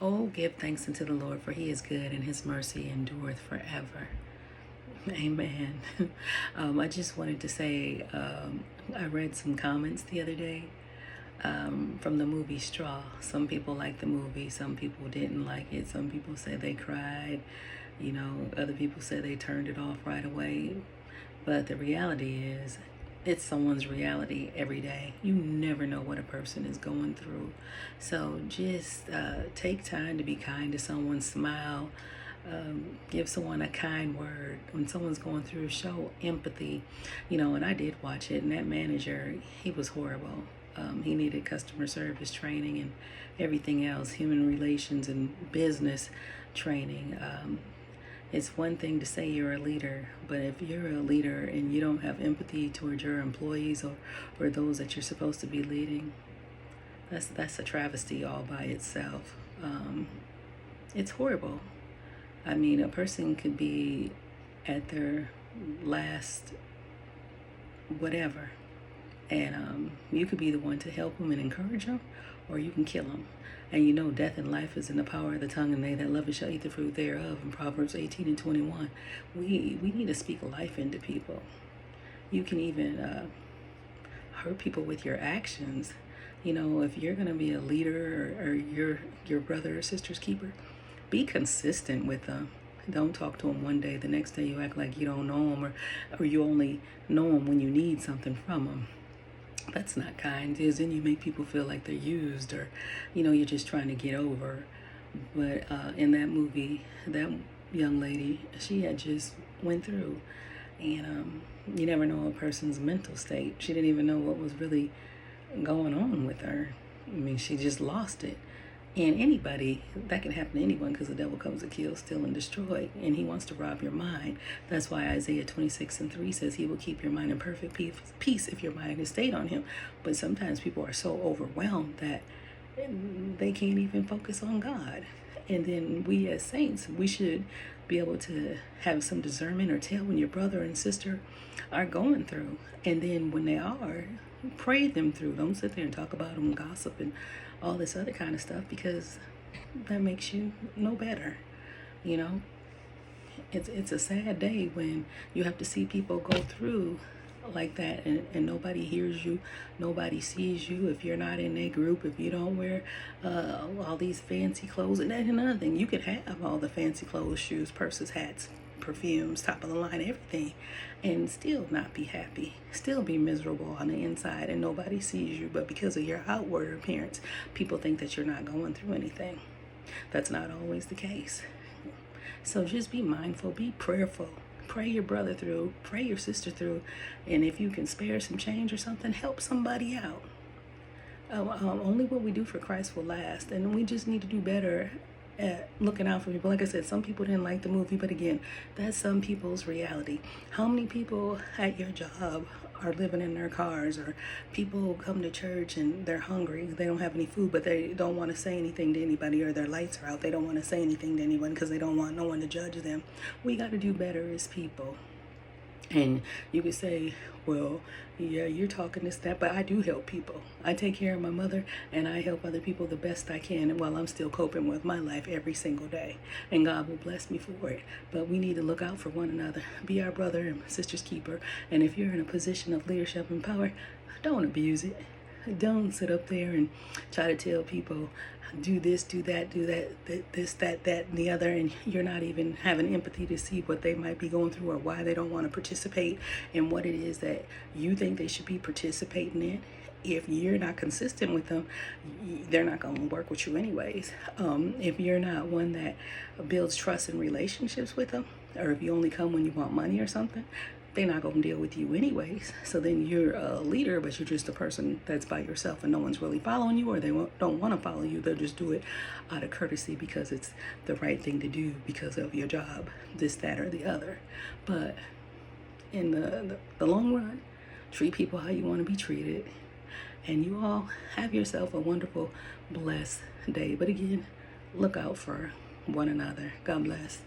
Oh, give thanks unto the Lord, for he is good and his mercy endureth forever. Amen. I just wanted to say I read some comments the other day from the movie Straw. Some people liked the movie, some people didn't like it, some people said they cried, other people said they turned it off right away. But the reality is, it's someone's reality every day. You never know what a person is going through. So just take time to be kind to someone, smile, give someone a kind word. When someone's going through, show empathy. And I did watch it, and that manager, he was horrible. He needed customer service training and everything else, human relations and business training. It's one thing to say you're a leader, but if you're a leader and you don't have empathy towards your employees or those that you're supposed to be leading, that's a travesty all by itself. It's horrible. I mean, a person could be at their last whatever, and you could be the one to help them and encourage them, or you can kill them. And death and life is in the power of the tongue, and they that love it shall eat the fruit thereof, in Proverbs 18:21. We need to speak life into people. You can even hurt people with your actions. If you're going to be a leader, or your brother or sister's keeper, be consistent with them. Don't talk to them one day, the next day you act like you don't know them, or you only know them when you need something from them. That's not kind, is then you make people feel like they're used, or you're just trying to get over. But in that movie, that young lady, she had just went through, and you never know a person's mental state. She didn't even know what was really going on with her. I mean, she just lost it. And anybody, that can happen to anyone, because the devil comes to kill, steal, and destroy, and he wants to rob your mind. That's why Isaiah 26:3 says he will keep your mind in perfect peace if your mind is stayed on him. But sometimes people are so overwhelmed that they can't even focus on God. And then we as saints, we should be able to have some discernment, or tell when your brother and sister are going through. And then when they are, pray them through. Don't sit there and talk about them, gossip, and all this other kind of stuff, because that makes you no better. You know, it's a sad day when you have to see people go through like that, and nobody hears you, nobody sees you. If you're not in a group, if you don't wear all these fancy clothes, and that's another thing, you could have all the fancy clothes, shoes, purses, hats, perfumes, top of the line, everything, and still not be happy, still be miserable on the inside, and nobody sees you. But because of your outward appearance, people think that you're not going through anything. That's not always the case. So just be mindful, be prayerful. Pray your brother through, pray your sister through, and if you can spare some change or something, help somebody out. Only what we do for Christ will last, and we just need to do better at looking out for people. Like I said, some people didn't like the movie, but again, that's some people's reality. How many people at your job are living in their cars, or people come to church and they're hungry, they don't have any food, but they don't want to say anything to anybody, or their lights are out, they don't want to say anything to anyone because they don't want no one to judge them. We got to do better as people. And you could say, well, yeah, you're talking this, that, but I do help people. I take care of my mother, and I help other people the best I can while I'm still coping with my life every single day. And God will bless me for it. But we need to look out for one another. Be our brother and sister's keeper. And if you're in a position of leadership and power, don't abuse it. Don't sit up there and try to tell people, do this, do that, this, that, and the other, and you're not even having empathy to see what they might be going through, or why they don't want to participate in what it is that you think they should be participating in. If you're not consistent with them, they're not going to work with you anyways. If you're not one that builds trust and relationships with them, or if you only come when you want money or something, they're not going to deal with you anyways. So then you're a leader, but you're just a person that's by yourself, and no one's really following you, or they don't want to follow you. They'll just do it out of courtesy because it's the right thing to do because of your job, this, that, or the other. But in the long run, treat people how you want to be treated. And you all have yourself a wonderful, blessed day. But again, look out for one another. God bless.